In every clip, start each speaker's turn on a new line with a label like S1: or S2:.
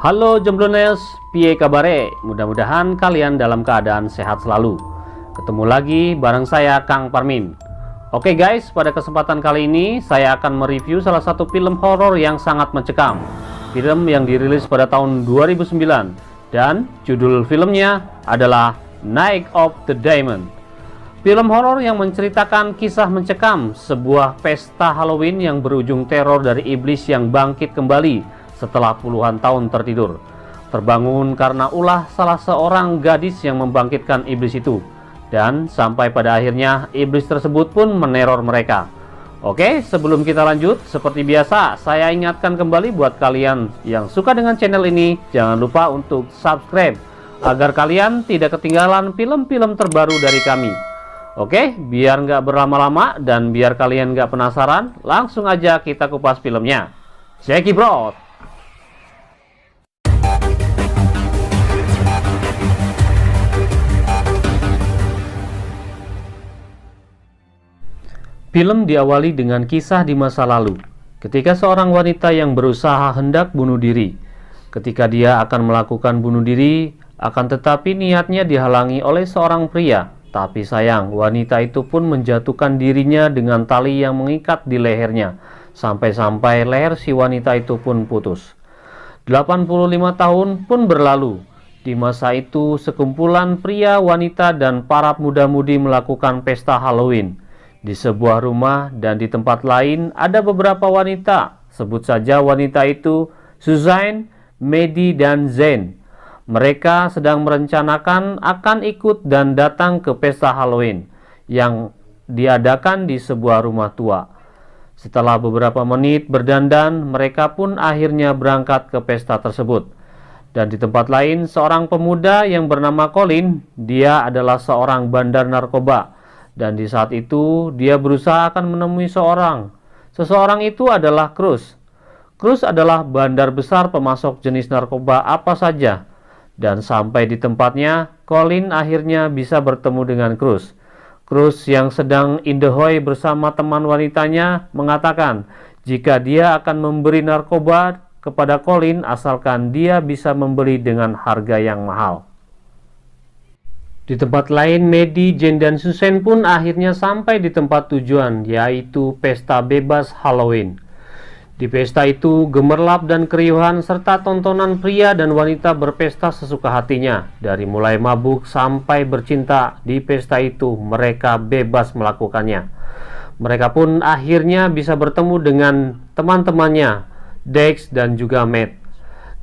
S1: Halo Jomblones, piye kabare? Mudah-mudahan kalian dalam keadaan sehat selalu. Ketemu lagi bareng saya Kang Parmin. Oke guys, pada kesempatan kali ini saya akan mereview salah satu film horor yang sangat mencekam. Film yang dirilis pada tahun 2009 dan judul filmnya adalah Night of the Demon. Film horor yang menceritakan kisah mencekam sebuah pesta Halloween yang berujung teror dari iblis yang bangkit kembali setelah puluhan tahun tertidur, terbangun karena ulah salah seorang gadis yang membangkitkan iblis itu, dan sampai pada akhirnya iblis tersebut pun meneror mereka. Oke, sebelum kita lanjut, seperti biasa saya ingatkan kembali buat kalian yang suka dengan channel ini, jangan lupa untuk subscribe agar kalian tidak ketinggalan film-film terbaru dari kami. Oke, biar nggak berlama-lama dan biar kalian nggak penasaran, langsung aja kita kupas filmnya. Check it bro. Film diawali dengan kisah di masa lalu, ketika seorang wanita yang berusaha hendak bunuh diri. Ketika dia akan melakukan bunuh diri, akan tetapi niatnya dihalangi oleh seorang pria. Tapi sayang, wanita itu pun menjatuhkan dirinya dengan tali yang mengikat di lehernya, sampai-sampai leher si wanita itu pun putus. 85 tahun pun berlalu. Di masa itu, sekumpulan pria, wanita, dan para muda-mudi melakukan pesta Halloween di sebuah rumah, dan di tempat lain ada beberapa wanita. Sebut saja wanita itu Suzanne, Maddie, dan Zane. Mereka sedang merencanakan akan ikut dan datang ke pesta Halloween yang diadakan di sebuah rumah tua. Setelah beberapa menit berdandan, mereka pun akhirnya berangkat ke pesta tersebut. Dan di tempat lain, seorang pemuda yang bernama Colin, dia adalah seorang bandar narkoba. Dan di saat itu dia berusaha akan menemui seseorang itu adalah Cruz. Cruz adalah bandar besar pemasok jenis narkoba apa saja. Dan sampai di tempatnya, Colin akhirnya bisa bertemu dengan Cruz. Cruz yang sedang indehoy bersama teman wanitanya mengatakan jika dia akan memberi narkoba kepada Colin asalkan dia bisa membeli dengan harga yang mahal. Di tempat lain, Maddie, Jane, dan Susan pun akhirnya sampai di tempat tujuan, yaitu pesta bebas Halloween. Di pesta itu, gemerlap dan keriuhan serta tontonan pria dan wanita berpesta sesuka hatinya. Dari mulai mabuk sampai bercinta, di pesta itu mereka bebas melakukannya. Mereka pun akhirnya bisa bertemu dengan teman-temannya, Dex dan juga Matt.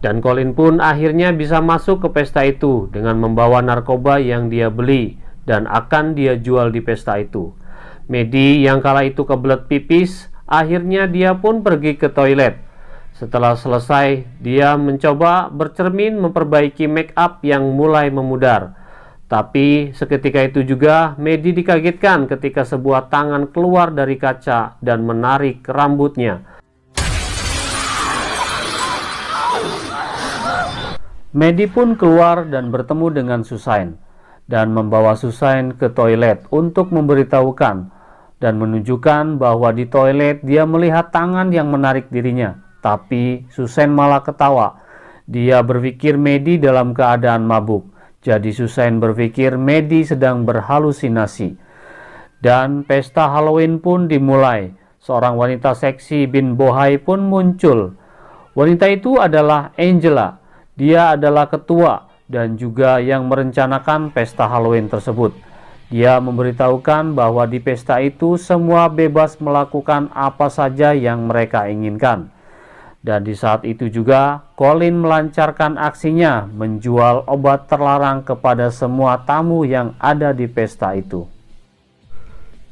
S1: Dan Colin pun akhirnya bisa masuk ke pesta itu dengan membawa narkoba yang dia beli dan akan dia jual di pesta itu. Maddie yang kala itu kebelet pipis, akhirnya dia pun pergi ke toilet. Setelah selesai, dia mencoba bercermin memperbaiki make up yang mulai memudar. Tapi seketika itu juga Maddie dikagetkan ketika sebuah tangan keluar dari kaca dan menarik rambutnya. Maddie pun keluar dan bertemu dengan Susan dan membawa Susan ke toilet untuk memberitahukan dan menunjukkan bahwa di toilet dia melihat tangan yang menarik dirinya. Tapi Susan malah ketawa. Dia berpikir Maddie dalam keadaan mabuk. Jadi Susan berpikir Maddie sedang berhalusinasi. Dan pesta Halloween pun dimulai. Seorang wanita seksi bin bohai pun muncul. Wanita itu adalah Angela. Dia adalah ketua dan juga yang merencanakan pesta Halloween tersebut. Dia memberitahukan bahwa di pesta itu semua bebas melakukan apa saja yang mereka inginkan. Dan di saat itu juga Colin melancarkan aksinya menjual obat terlarang kepada semua tamu yang ada di pesta itu.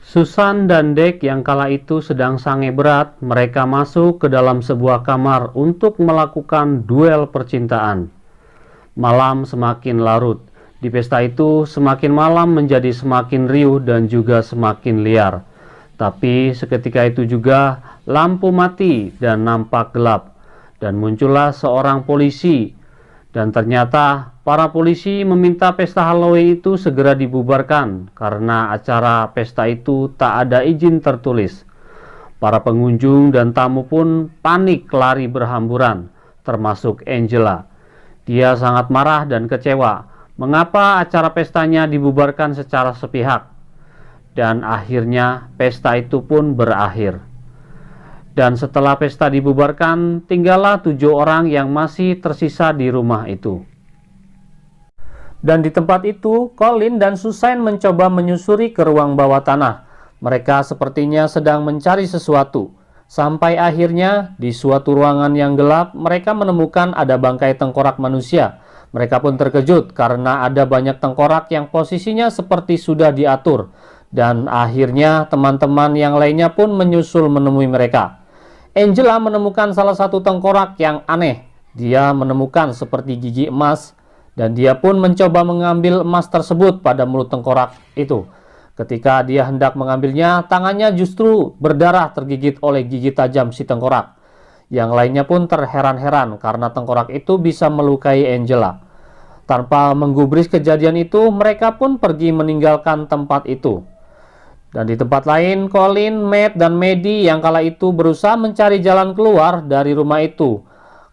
S1: Susan dan Dex yang kala itu sedang sange berat, mereka masuk ke dalam sebuah kamar untuk melakukan duel percintaan. Malam semakin larut. Di pesta itu semakin malam menjadi semakin riuh dan juga semakin liar. Tapi seketika itu juga lampu mati dan nampak gelap. dan muncullah seorang polisi. Dan ternyata para polisi meminta pesta Halloween itu segera dibubarkan karena acara pesta itu tak ada izin tertulis. Para pengunjung dan tamu pun panik lari berhamburan, termasuk Angela. Dia sangat marah dan kecewa mengapa acara pestanya dibubarkan secara sepihak. Dan akhirnya pesta itu pun berakhir. Dan setelah pesta dibubarkan, tinggallah 7 orang yang masih tersisa di rumah itu. Dan di tempat itu, Colin dan Susan mencoba menyusuri ke ruang bawah tanah. Mereka sepertinya sedang mencari sesuatu. Sampai akhirnya, di suatu ruangan yang gelap, mereka menemukan ada bangkai tengkorak manusia. Mereka pun terkejut karena ada banyak tengkorak yang posisinya seperti sudah diatur. Dan akhirnya teman-teman yang lainnya pun menyusul menemui mereka. Angela menemukan salah satu tengkorak yang aneh. Dia menemukan seperti gigi emas dan dia pun mencoba mengambil emas tersebut pada mulut tengkorak itu. Ketika dia hendak mengambilnya, tangannya justru berdarah tergigit oleh gigi tajam si tengkorak. Yang lainnya pun terheran-heran karena tengkorak itu bisa melukai Angela. Tanpa menggubris kejadian itu, mereka pun pergi meninggalkan tempat itu. Dan di tempat lain, Colin, Matt, dan Maddie yang kala itu berusaha mencari jalan keluar dari rumah itu.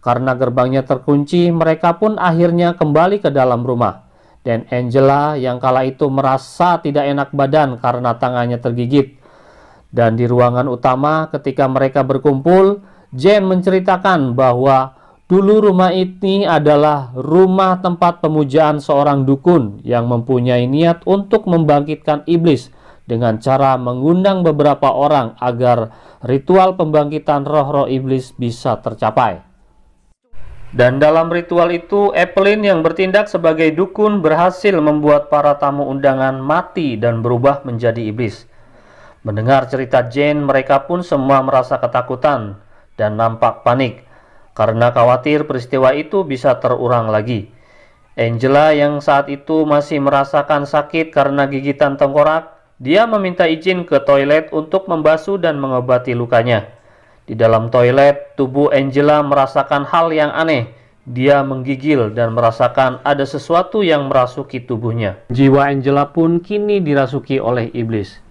S1: Karena gerbangnya terkunci, mereka pun akhirnya kembali ke dalam rumah. Dan Angela yang kala itu merasa tidak enak badan karena tangannya tergigit. Dan di ruangan utama ketika mereka berkumpul, Jane menceritakan bahwa dulu rumah ini adalah rumah tempat pemujaan seorang dukun yang mempunyai niat untuk membangkitkan iblis dengan cara mengundang beberapa orang agar ritual pembangkitan roh-roh iblis bisa tercapai. Dan dalam ritual itu, Evelyn yang bertindak sebagai dukun berhasil membuat para tamu undangan mati dan berubah menjadi iblis. Mendengar cerita Jane, mereka pun semua merasa ketakutan dan nampak panik karena khawatir peristiwa itu bisa terulang lagi. Angela yang saat itu masih merasakan sakit karena gigitan tengkorak, dia meminta izin ke toilet untuk membasuh dan mengobati lukanya. Di dalam toilet, tubuh Angela merasakan hal yang aneh. Dia menggigil dan merasakan ada sesuatu yang merasuki tubuhnya. Jiwa Angela pun kini dirasuki oleh iblis.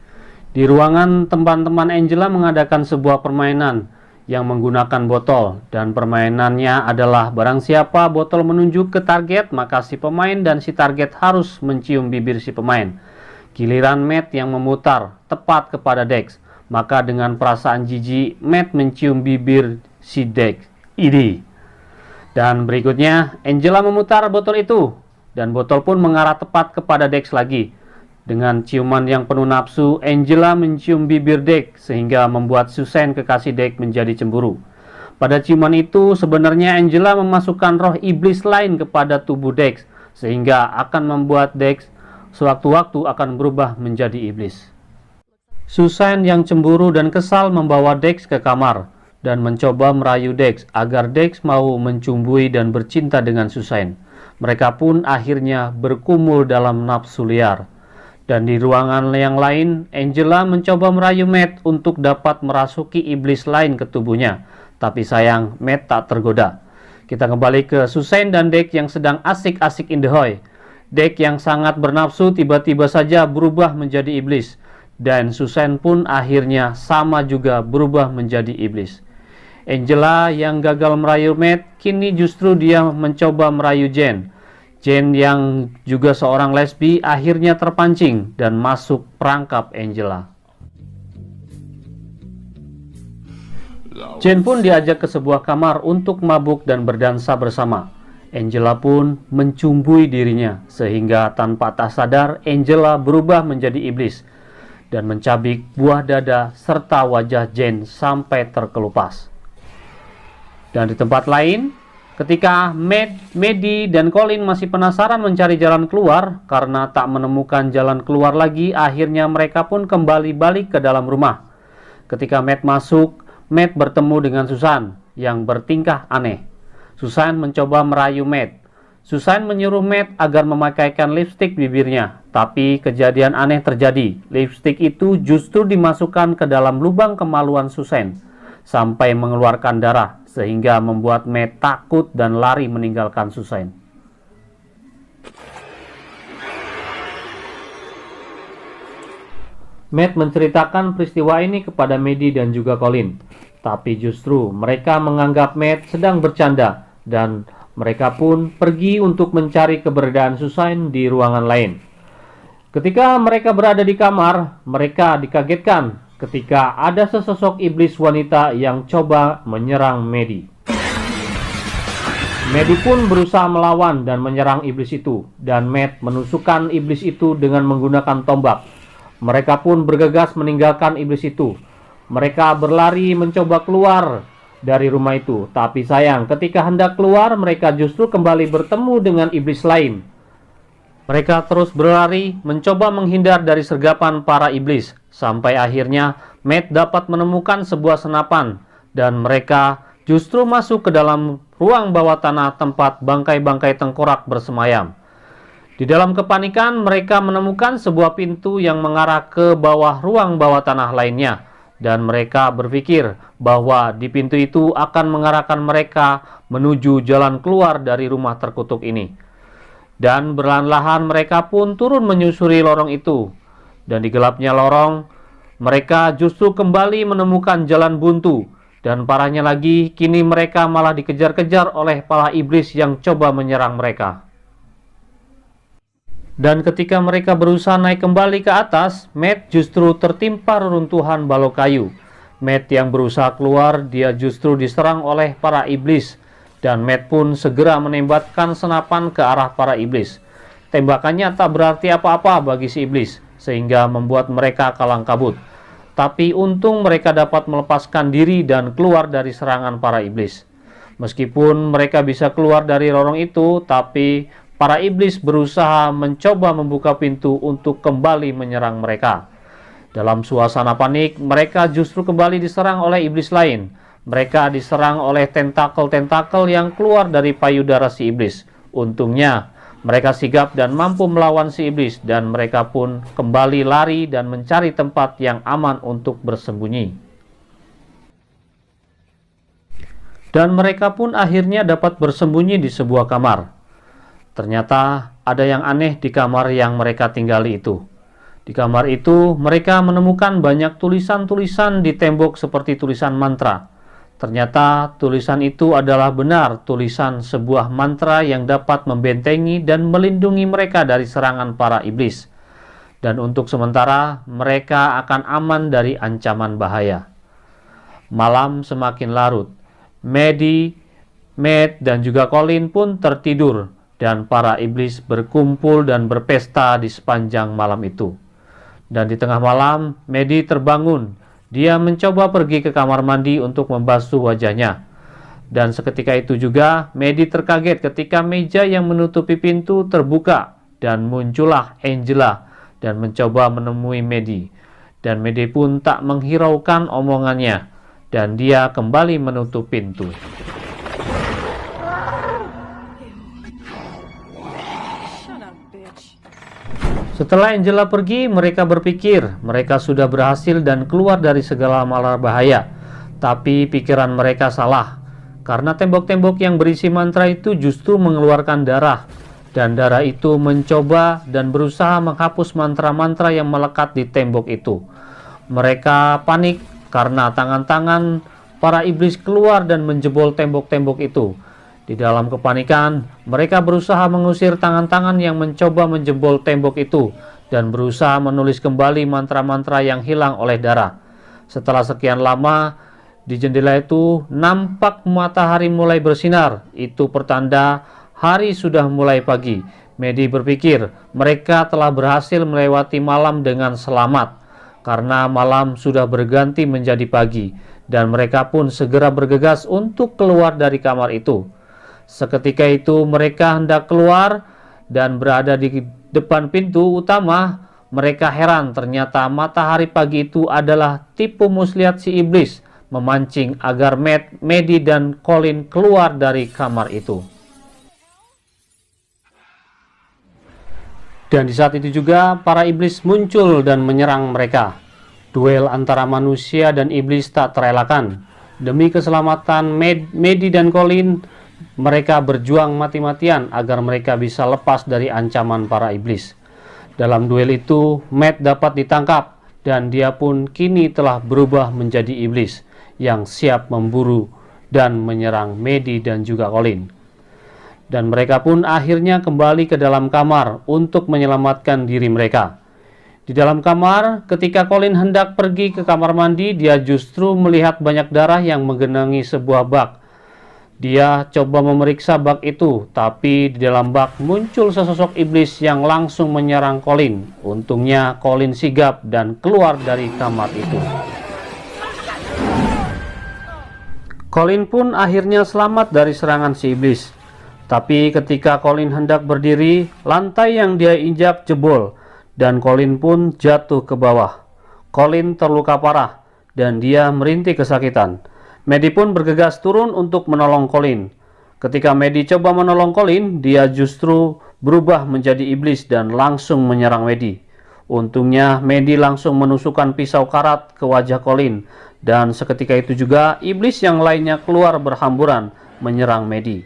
S1: Di ruangan, teman-teman Angela mengadakan sebuah permainan yang menggunakan botol. Dan permainannya adalah barang siapa botol menunjuk ke target, maka si pemain dan si target harus mencium bibir si pemain. Giliran Matt yang memutar tepat kepada Dex. Maka dengan perasaan jijik, Matt mencium bibir si Dex. Dan berikutnya, Angela memutar botol itu. Dan botol pun mengarah tepat kepada Dex lagi. Dengan ciuman yang penuh nafsu, Angela mencium bibir Dex sehingga membuat Susan kekasih Dex menjadi cemburu. Pada ciuman itu, sebenarnya Angela memasukkan roh iblis lain kepada tubuh Dex sehingga akan membuat Dex sewaktu-waktu akan berubah menjadi iblis. Susan yang cemburu dan kesal membawa Dex ke kamar dan mencoba merayu Dex agar Dex mau mencumbui dan bercinta dengan Susan. Mereka pun akhirnya berkumul dalam nafsu liar. Dan di ruangan yang lain, Angela mencoba merayu Matt untuk dapat merasuki iblis lain ke tubuhnya. Tapi sayang, Matt tak tergoda. Kita kembali ke Susan dan Dex yang sedang asik-asik in the hoy. Dex yang sangat bernafsu tiba-tiba saja berubah menjadi iblis. Dan Susan pun akhirnya sama juga berubah menjadi iblis. Angela yang gagal merayu Matt, kini justru dia mencoba merayu Jane. Jane yang juga seorang lesbi akhirnya terpancing dan masuk perangkap Angela. Jane pun diajak ke sebuah kamar untuk mabuk dan berdansa bersama. Angela pun mencumbui dirinya sehingga tanpa tak sadar Angela berubah menjadi iblis dan mencabik buah dada serta wajah Jane sampai terkelupas. Dan di tempat lain, ketika Maddie dan Colin masih penasaran mencari jalan keluar karena tak menemukan jalan keluar lagi, akhirnya mereka pun kembali balik ke dalam rumah. Ketika Matt masuk, Matt bertemu dengan Susan yang bertingkah aneh. Susan mencoba merayu Matt. Susan menyuruh Matt agar memakaikan lipstik bibirnya, tapi kejadian aneh terjadi. Lipstik itu justru dimasukkan ke dalam lubang kemaluan Susan sampai mengeluarkan darah, sehingga membuat Matt takut dan lari meninggalkan Susan. Matt menceritakan peristiwa ini kepada Maddie dan juga Colin, tapi justru mereka menganggap Matt sedang bercanda dan mereka pun pergi untuk mencari keberadaan Susan di ruangan lain. Ketika mereka berada di kamar, mereka dikagetkan ketika ada sesosok iblis wanita yang coba menyerang Maddie. Maddie pun berusaha melawan dan menyerang iblis itu, dan Matt menusukkan iblis itu dengan menggunakan tombak. Mereka pun bergegas meninggalkan iblis itu. Mereka berlari mencoba keluar dari rumah itu, tapi sayang, ketika hendak keluar, mereka justru kembali bertemu dengan iblis lain. Mereka terus berlari mencoba menghindar dari sergapan para iblis, sampai akhirnya Matt dapat menemukan sebuah senapan, dan mereka justru masuk ke dalam ruang bawah tanah tempat bangkai-bangkai tengkorak bersemayam. Di dalam kepanikan, mereka menemukan sebuah pintu yang mengarah ke bawah ruang bawah tanah lainnya, dan mereka berpikir bahwa di pintu itu akan mengarahkan mereka menuju jalan keluar dari rumah terkutuk ini. Dan perlahan-lahan mereka pun turun menyusuri lorong itu, dan di gelapnya lorong, mereka justru kembali menemukan jalan buntu, dan parahnya lagi, kini mereka malah dikejar-kejar oleh para iblis yang coba menyerang mereka. Dan ketika mereka berusaha naik kembali ke atas, Matt justru tertimpa reruntuhan balok kayu. Matt yang berusaha keluar, dia justru diserang oleh para iblis, dan Matt pun segera menembakkan senapan ke arah para iblis. Tembakannya tak berarti apa-apa bagi si iblis, sehingga membuat mereka kalang kabut. Tapi untung mereka dapat melepaskan diri dan keluar dari serangan para iblis. Meskipun mereka bisa keluar dari lorong itu, tapi para iblis berusaha mencoba membuka pintu untuk kembali menyerang mereka. Dalam suasana panik, mereka justru kembali diserang oleh iblis lain. Mereka diserang oleh tentakel-tentakel yang keluar dari payudara si iblis. Untungnya, mereka sigap dan mampu melawan si iblis, dan mereka pun kembali lari dan mencari tempat yang aman untuk bersembunyi. Dan mereka pun akhirnya dapat bersembunyi di sebuah kamar. Ternyata ada yang aneh di kamar yang mereka tinggali itu. Di kamar itu mereka menemukan banyak tulisan-tulisan di tembok seperti tulisan mantra. Ternyata tulisan itu adalah benar tulisan sebuah mantra yang dapat membentengi dan melindungi mereka dari serangan para iblis. Dan untuk sementara mereka akan aman dari ancaman bahaya. Malam semakin larut. Maddie, Matt, dan juga Colin pun tertidur. Dan para iblis berkumpul dan berpesta di sepanjang malam itu. Dan di tengah malam, Maddie terbangun. Dia mencoba pergi ke kamar mandi untuk membasuh wajahnya. Dan seketika itu juga, Maddie terkaget ketika meja yang menutupi pintu terbuka. Dan muncullah Angela dan mencoba menemui Maddie. Dan Maddie pun tak menghiraukan omongannya. Dan dia kembali menutup pintu. Setelah Angela pergi, mereka berpikir mereka sudah berhasil dan keluar dari segala mara bahaya. Tapi pikiran mereka salah, karena tembok-tembok yang berisi mantra itu justru mengeluarkan darah. Dan darah itu mencoba dan berusaha menghapus mantra-mantra yang melekat di tembok itu. Mereka panik karena tangan-tangan para iblis keluar dan menjebol tembok-tembok itu. Di dalam kepanikan, mereka berusaha mengusir tangan-tangan yang mencoba menjebol tembok itu dan berusaha menulis kembali mantra-mantra yang hilang oleh darah. Setelah sekian lama, di jendela itu nampak matahari mulai bersinar. Itu pertanda hari sudah mulai pagi. Maddie berpikir mereka telah berhasil melewati malam dengan selamat karena malam sudah berganti menjadi pagi, dan mereka pun segera bergegas untuk keluar dari kamar itu. Seketika itu mereka hendak keluar dan berada di depan pintu utama. Mereka heran ternyata matahari pagi itu adalah tipu muslihat si iblis memancing agar Maddie dan Colin keluar dari kamar itu. Dan di saat itu juga para iblis muncul dan menyerang mereka. Duel antara manusia dan iblis tak terelakkan. Demi keselamatan Maddie dan Colin, mereka berjuang mati-matian agar mereka bisa lepas dari ancaman para iblis. Dalam duel itu, Matt dapat ditangkap dan dia pun kini telah berubah menjadi iblis yang siap memburu dan menyerang Maddie dan juga Colin. Dan mereka pun akhirnya kembali ke dalam kamar untuk menyelamatkan diri mereka. Di dalam kamar, ketika Colin hendak pergi ke kamar mandi, dia justru melihat banyak darah yang menggenangi sebuah bak. Dia coba memeriksa bak itu, tapi di dalam bak muncul sesosok iblis yang langsung menyerang Colin. Untungnya Colin sigap dan keluar dari kamar itu. Colin pun akhirnya selamat dari serangan si iblis. Tapi ketika Colin hendak berdiri, lantai yang dia injak jebol dan Colin pun jatuh ke bawah. Colin terluka parah dan dia merintih kesakitan. Maddie pun bergegas turun untuk menolong Colin. Ketika Maddie coba menolong Colin, dia justru berubah menjadi iblis dan langsung menyerang Maddie. Untungnya Maddie langsung menusukkan pisau karat ke wajah Colin, dan seketika itu juga iblis yang lainnya keluar berhamburan menyerang Maddie.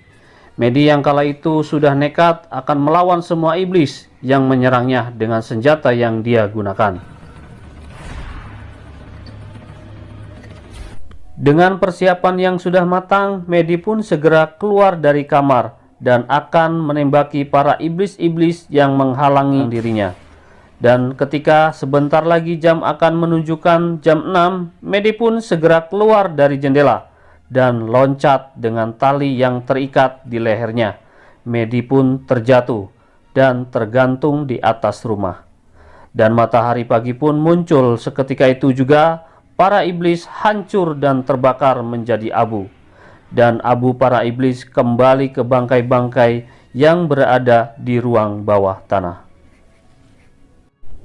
S1: Maddie yang kala itu sudah nekat akan melawan semua iblis yang menyerangnya dengan senjata yang dia gunakan. Dengan persiapan yang sudah matang, Maddie pun segera keluar dari kamar dan akan menembaki para iblis-iblis yang menghalangi dirinya. Dan ketika sebentar lagi jam akan menunjukkan jam 6, Maddie pun segera keluar dari jendela dan loncat dengan tali yang terikat di lehernya. Maddie pun terjatuh dan tergantung di atas rumah. Dan matahari pagi pun muncul. Seketika itu juga para iblis hancur dan terbakar menjadi abu. Dan abu para iblis kembali ke bangkai-bangkai yang berada di ruang bawah tanah.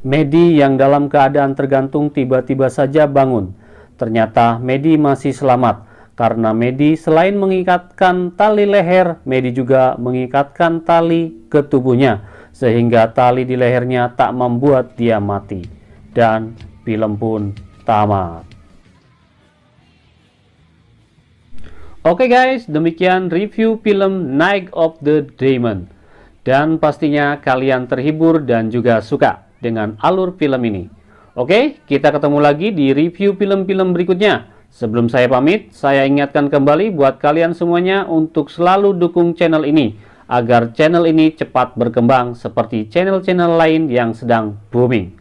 S1: Maddie yang dalam keadaan tergantung tiba-tiba saja bangun. Ternyata Maddie masih selamat. Karena Maddie selain mengikatkan tali leher, Maddie juga mengikatkan tali ke tubuhnya, sehingga tali di lehernya tak membuat dia mati. Dan film pun tamat. Oke guys, demikian review film Night of the Demon. Dan pastinya kalian terhibur dan juga suka dengan alur film ini. Oke, kita ketemu lagi di review film-film berikutnya. Sebelum saya pamit, saya ingatkan kembali buat kalian semuanya untuk selalu dukung channel ini, agar channel ini cepat berkembang seperti channel-channel lain yang sedang booming.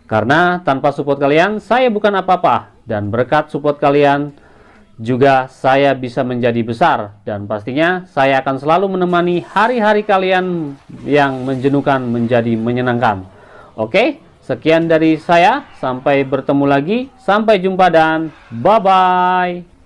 S1: Karena tanpa support kalian, saya bukan apa-apa, dan berkat support kalian, juga saya bisa menjadi besar, dan pastinya saya akan selalu menemani hari-hari kalian yang menjenuhkan menjadi menyenangkan. Oke? Sekian dari saya, sampai bertemu lagi, sampai jumpa dan bye-bye.